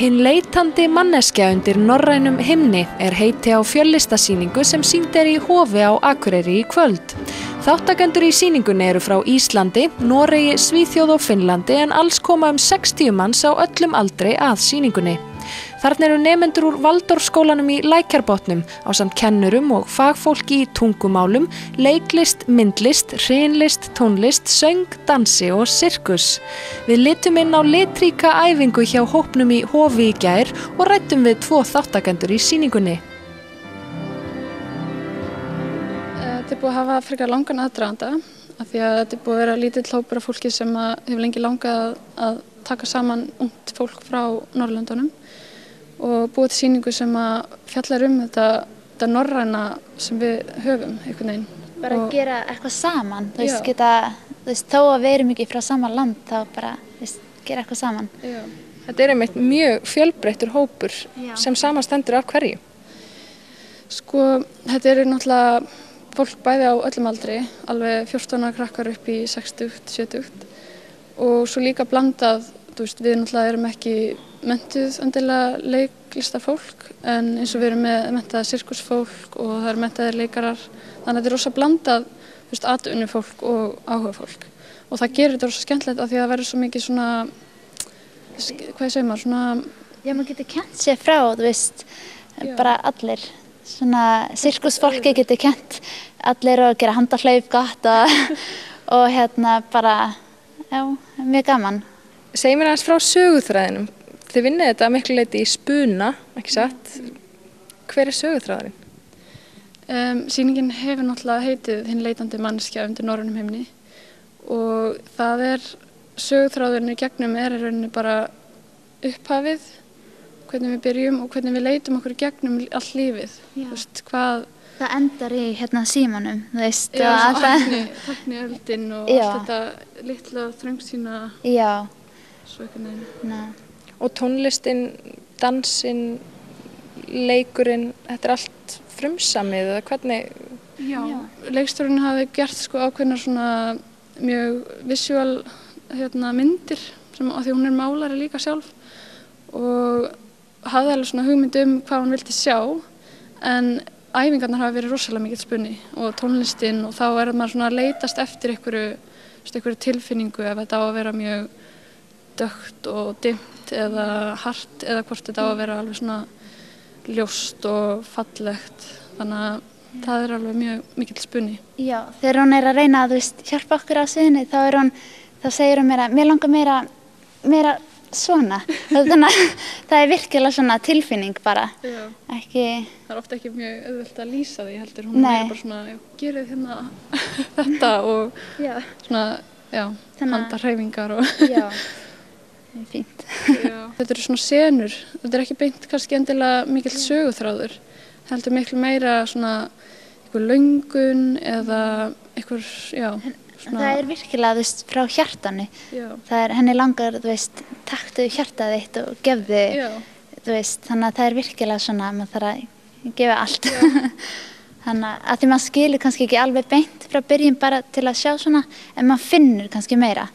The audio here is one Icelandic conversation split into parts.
Hinn leitandi manneskja undir norrænum himni heiti á fjöllistasýningu sem sýnd í Hofi á Akureyri í kvöld. Þáttakendur í sýningunni eru frá Íslandi, Noregi, Svíþjóð og Finnlandi en alls koma 60 manns á öllum aldri að sýningunni. Þarna eru nemendur úr Valdorfskólanum í Lækjarbotnum ásamt kennurum og fagfólki í tungumálum, leiklist, myndlist, hrynlist, tónlist, söng, dansi og sirkus. Við litum inn á litríka æfingu hjá hópnum í Hofi í gær og ræddum við 2 þáttakendur í sýningunni. Þetta búið að hafa frekar langan aðdraganda af því að þetta búið að vera lítill hópur af fólki sem hefur lengi langað að taka saman ungt fólk frá Norðurlöndunum og búið til sýningu sem fjallar þetta norræna sem við höfum einhvern veginn. Bara að gera eitthvað saman, þó að við erum ekki frá sama land, þá bara gera eitthvað saman. Já. Þetta einmitt mjög fjölbreyttur hópur sem samanstendur af hverju? Sko, þetta náttúrulega fólk bæði á öllum aldri, alveg 14 krakkar upp í 60, 70 og svo líka blandað, við náttúrulega erum ekki menntuð endilega leiklistafólk en eins og við erum með menntað sirkusfólk og það eru menntaðir leikarar þannig að þetta er rosa blandað atvinnufólk og áhugafólk og það gerir þetta rosa skemmtilegt af því að það verður svo mikið svona hvað segir maður svona Já, maður getur kennt sér frá, bara allir svona sirkusfólki getur kennt allir og gera handahlaup gott og bara mjög gaman. Segir mér aðeins frá söguþræðinum. Þið vinnið þetta að miklu leyti í spuna, ekki satt? Hver söguþráðurinn? Sýningin hefur náttúrulega heitið Hinn leitandi manneskja undir norrænum himni og það söguþráðurinn í gegnum í rauninni bara upphafið, hvernig við byrjum og hvernig við leitum okkur í gegnum allt lífið. Það endar í símanum, tækniöldin og allt þetta litla þröngsýna. Já. Svo einhvern veginn. Og tónlistin, dansinn, leikurinn, þetta allt frumsamið eða hvernig? Já, leikstjórinn hafi gert ákveðnar svona mjög visual myndir sem af því hún málari líka sjálf og hafði alveg svona hugmynd hvað hún vildi sjá en æfingarnar hafa verið rosalega mikill spunni og tónlistin og þá maður svona að leitast eftir einhverju tilfinningu ef þetta á að vera mjög dökkt og dimmt eða hart eða hvort þetta á að vera alveg svona ljóst og fallegt þannig að það alveg mjög mikill spunni. Já, þegar hún að reyna að hjálpa okkur á sviðinu þá segir hún mér að mér langar meira svona þannig að það virkilega svona tilfinning bara. Já. Ekki Það ofta ekki mjög auðvelt að lýsa því heldur hún bara svona gerið þetta og svona handarhreyfingar og Já. Fínt. Þetta svona senur, þetta ekki beint kannski endilega mikill söguþráður, heldur miklu meira svona einhver löngun eða einhver, svona. Það virkilega, frá hjartanu. Henni langar, taktu hjartað þitt og gefðu, þannig að það virkilega svona, maður þarf að gefa allt. Þannig að því maður skilur kannski ekki alveg beint frá byrjun bara til að sjá svona, en maður finnur kannski meira.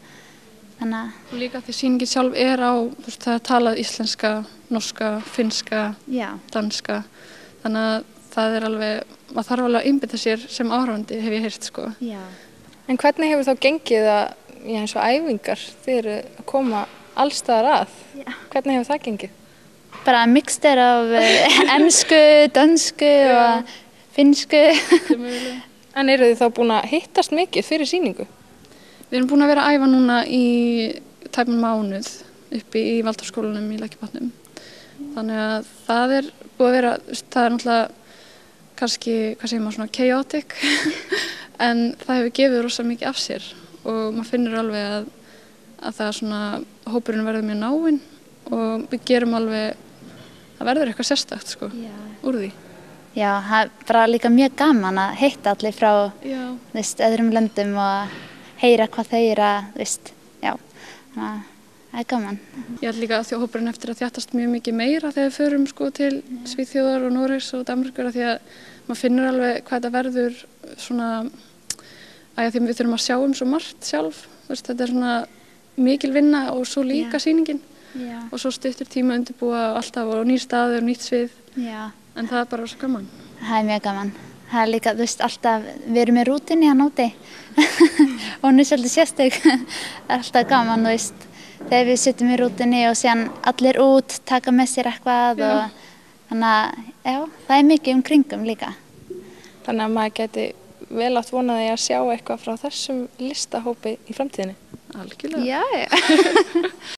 Og líka því sýningin sjálf á, það talað íslenska, norska, finnska, danska, þannig að það alveg, maður þarf alveg að einbeita sér sem áhorfandi hef ég heyrt Já. En hvernig hefur þá gengið eins og æfingar, þið eru að koma alls staðar að, hvernig hefur það gengið? Bara mixtur af ensku, dansku og finnsku. En eru þið þá búin að hittast mikið fyrir sýningu? Við erum búin að vera að æfa núna í tæpan mánuð uppi í Valdorfskólanum í Lækjarbotnum. Þannig að það búið að vera, það náttúrulega kannski, hvað segir maður, svona chaotic, en það hefur gefið rosa mikið af sér og maður finnur alveg að það svona, hópurinn verður mjög náinn og við gerum alveg, það verður eitthvað sérstakt úr því. Já, það bara líka mjög gaman að hitta allir frá öðrum löndum og heyra hvað þeir það gaman. Ég held líka að þjóðhópurinn eftir að þjattast mjög mikið meira þegar við förum til Svíþjóðar og Noregs og Danmerkur af því að maður finnur alveg hvað þetta verður svona því við þurfum að sjá svo margt sjálf. Þetta svona mikil vinna og svo líka sýningin. og svo stuttur tíma að undirbúa alltaf og nýr staður og nýtt svið. Já. En það bara svo gaman. Það mjög gaman. Það líka, þú veist, alltaf, við erum með rútunni að nóti og hún svolítið sérstök. Það alltaf gaman, þú veist, þegar við sittum í rútunni og síðan allir út, taka með sér eitthvað og þannig að, já, það mikið kringum líka. Þannig að maður geti vel átt vonaði að sjá eitthvað frá þessum listahópi í framtíðinni. Algjörlega. Já.